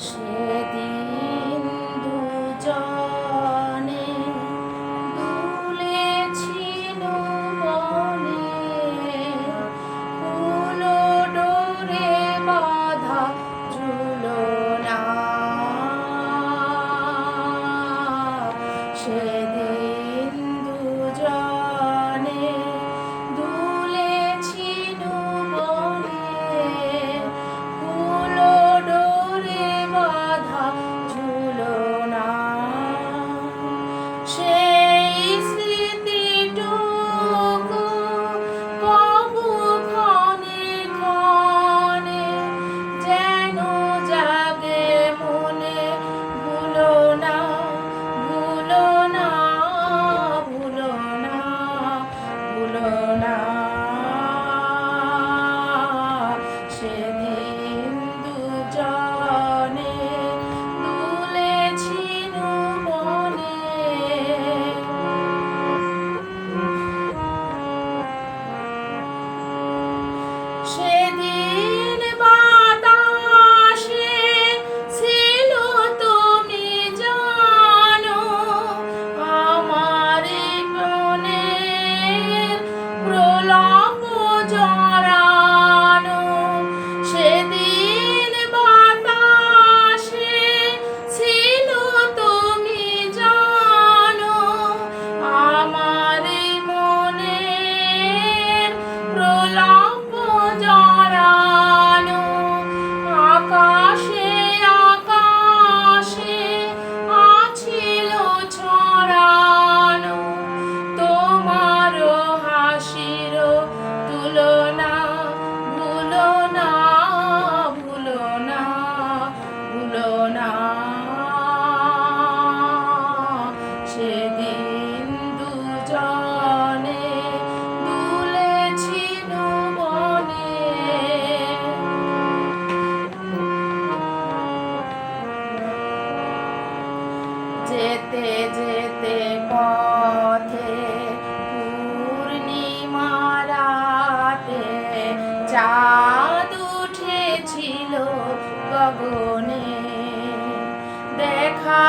সেদিন দুজনে দুলেছিল বনে, ফুল ডোরে বাঁধা ঝুলনা। সেদিন দুজনে দুলেছিল বনে, ফুল ডোরে বাঁধা ঝুলনা। সেই স্মৃতিটুকু কবু ক্ষণে ক্ষণে যেন জাগে মনে। ভুলো না, ভুলো না, ভুলো না, ভুলো না। সেদিন দুজনে দুলেছিল বনে। সেদিন বাতাসে ছিল তুমি জানো আমার প্রাণের প্রলাপ জড়ানো। সেদিন বাতাসে ছিল তুমি জানো আমার মনের প্রলাপ জড়ানো। আকাশে আকাশে আছিল ছড়ানো তোমার হাসির তুলনা। ভুলো না, ভুলো না, ভুলো না। সেদিন দুজনে দুলেছিল বনে। যেতে যেতে পথে পূর্ণিমা রাতে চাঁদ উঠেছিল গগনে। দেখা